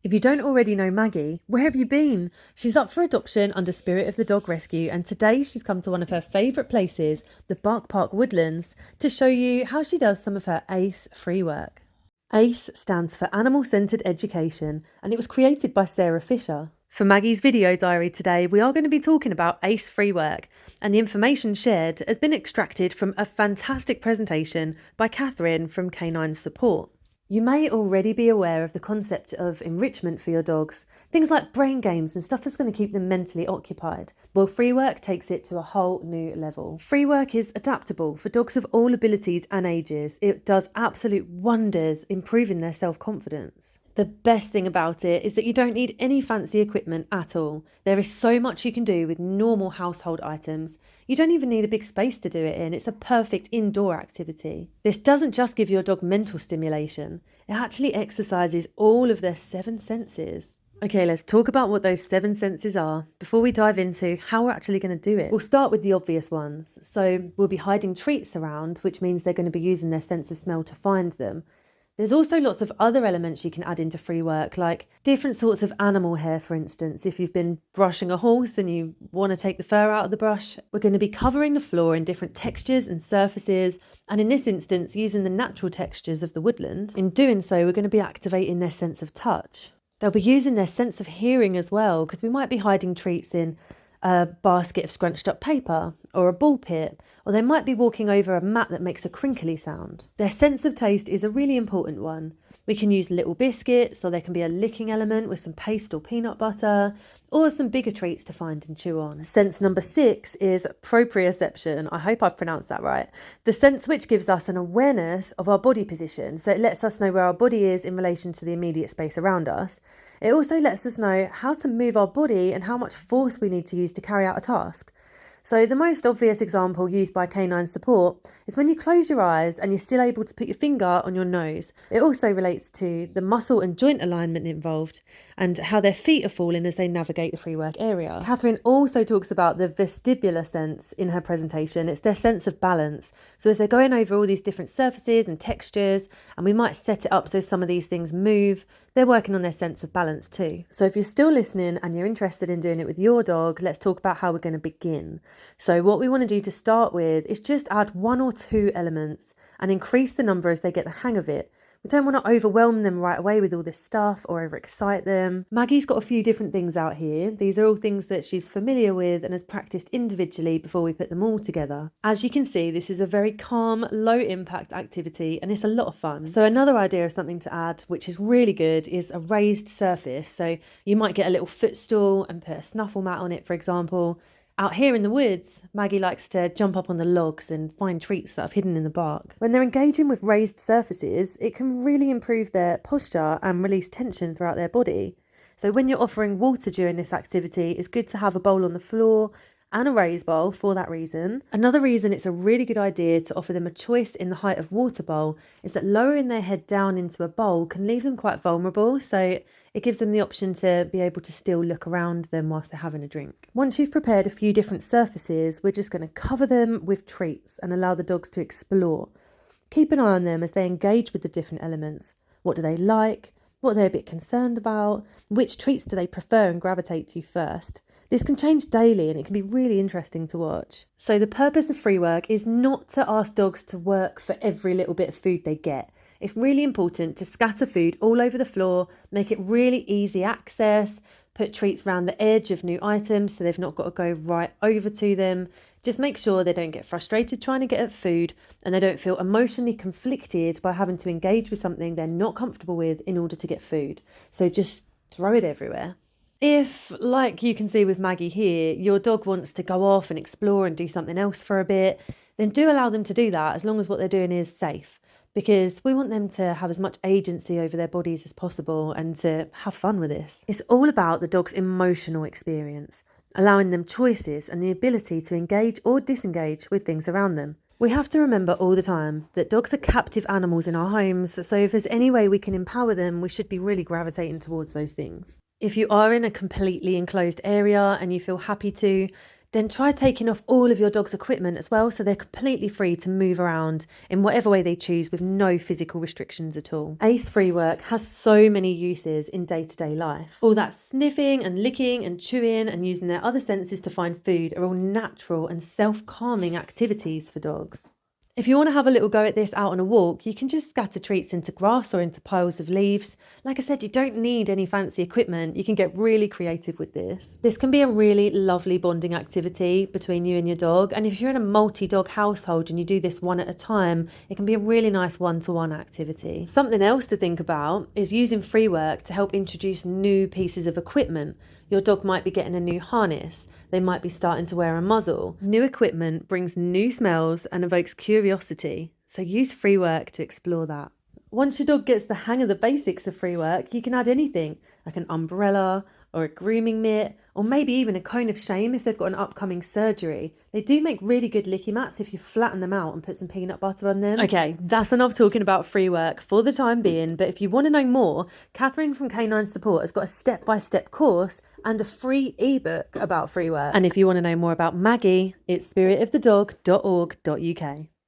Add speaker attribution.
Speaker 1: If you don't already know Maggie, where have you been? She's up for adoption under Spirit of the Dog Rescue, and today she's come to one of her favourite places, the Bark Park Woodlands, to show you how she does some of her ACE free work. ACE stands for Animal Centred Education, and it was created by Sarah Fisher. For Maggie's video diary today, we are going to be talking about ACE free work, and the information shared has been extracted from a fantastic presentation by Katharine from Canine Support. You may already be aware of the concept of enrichment for your dogs, things like brain games and stuff that's going to keep them mentally occupied. Well, free work takes it to a whole new level. Free work is adaptable for dogs of all abilities and ages. It does absolute wonders improving their self-confidence. The best thing about it is that you don't need any fancy equipment at all. There is so much you can do with normal household items. You don't even need a big space to do it in. It's a perfect indoor activity. This doesn't just give your dog mental stimulation. It actually exercises all of their 7 senses. Okay, let's talk about what those 7 senses are before we dive into how we're actually going to do it. We'll start with the obvious ones. So we'll be hiding treats around, which means they're going to be using their sense of smell to find them. There's also lots of other elements you can add into free work, like different sorts of animal hair, for instance. If you've been brushing a horse and you want to take the fur out of the brush, we're going to be covering the floor in different textures and surfaces, and in this instance, using the natural textures of the woodland. In doing so, we're going to be activating their sense of touch. They'll be using their sense of hearing as well, because we might be hiding treats in a basket of scrunched up paper or a ball pit, or they might be walking over a mat that makes a crinkly sound. Their sense of taste is a really important one. We can use little biscuits, or there can be a licking element with some paste or peanut butter, or some bigger treats to find and chew on. Sense number 6 is proprioception. I hope I've pronounced that right. The sense which gives us an awareness of our body position, so it lets us know where our body is in relation to the immediate space around us. It also lets us know how to move our body and how much force we need to use to carry out a task. So the most obvious example used by Canine Support is when you close your eyes and you're still able to put your finger on your nose. It also relates to the muscle and joint alignment involved and how their feet are falling as they navigate the free work area. Katharine also talks about the vestibular sense in her presentation. It's their sense of balance. So as they're going over all these different surfaces and textures, and we might set it up so some of these things move, they're working on their sense of balance too. So if you're still listening and you're interested in doing it with your dog, let's talk about how we're going to begin. So what we want to do to start with is just add 1 or 2 elements and increase the number as they get the hang of it. We don't want to overwhelm them right away with all this stuff or overexcite them. Maggie's got a few different things out here. These are all things that she's familiar with and has practiced individually before we put them all together. As you can see, this is a very calm, low impact activity and it's a lot of fun. So another idea of something to add, which is really good, is a raised surface. So you might get a little footstool and put a snuffle mat on it, for example. Out here in the woods, Maggie likes to jump up on the logs and find treats that have hidden in the bark. When they're engaging with raised surfaces, it can really improve their posture and release tension throughout their body. So when you're offering water during this activity, it's good to have a bowl on the floor and a raised bowl for that reason. Another reason it's a really good idea to offer them a choice in the height of water bowl is that lowering their head down into a bowl can leave them quite vulnerable, so it gives them the option to be able to still look around them whilst they're having a drink. Once you've prepared a few different surfaces, we're just going to cover them with treats and allow the dogs to explore. Keep an eye on them as they engage with the different elements. What do they like? What are they a bit concerned about? Which treats do they prefer and gravitate to first? This can change daily and it can be really interesting to watch. So the purpose of free work is not to ask dogs to work for every little bit of food they get. It's really important to scatter food all over the floor, make it really easy access, put treats around the edge of new items so they've not got to go right over to them. Just make sure they don't get frustrated trying to get at food and they don't feel emotionally conflicted by having to engage with something they're not comfortable with in order to get food. So just throw it everywhere. If, like you can see with Maggie here, your dog wants to go off and explore and do something else for a bit, then do allow them to do that as long as what they're doing is safe. Because we want them to have as much agency over their bodies as possible and to have fun with this. It's all about the dog's emotional experience, allowing them choices and the ability to engage or disengage with things around them. We have to remember all the time that dogs are captive animals in our homes, so if there's any way we can empower them, we should be really gravitating towards those things. If you are in a completely enclosed area and you feel happy to, Then try taking off all of your dog's equipment as well, so they're completely free to move around in whatever way they choose with no physical restrictions at all. ACE free work has so many uses in day-to-day life. All that sniffing and licking and chewing and using their other senses to find food are all natural and self-calming activities for dogs. If you want to have a little go at this out on a walk, you can just scatter treats into grass or into piles of leaves. Like I said, you don't need any fancy equipment. You can get really creative with this. This can be a really lovely bonding activity between you and your dog. And if you're in a multi-dog household and you do this one at a time, it can be a really nice one-to-one activity. Something else to think about is using free work to help introduce new pieces of equipment. Your dog might be getting a new harness. They might be starting to wear a muzzle. New equipment brings new smells and evokes curiosity, so use free work to explore that. Once your dog gets the hang of the basics of free work, you can add anything, like an umbrella or a grooming mitt, or maybe even a cone of shame if they've got an upcoming surgery. They do make really good licky mats if you flatten them out and put some peanut butter on them. Okay, that's enough talking about free work for the time being, but if you want to know more, Katharine from Canine Support has got a step-by-step course and a free ebook about free work. And if you want to know more about Maggie, it's spiritofthedog.org.uk.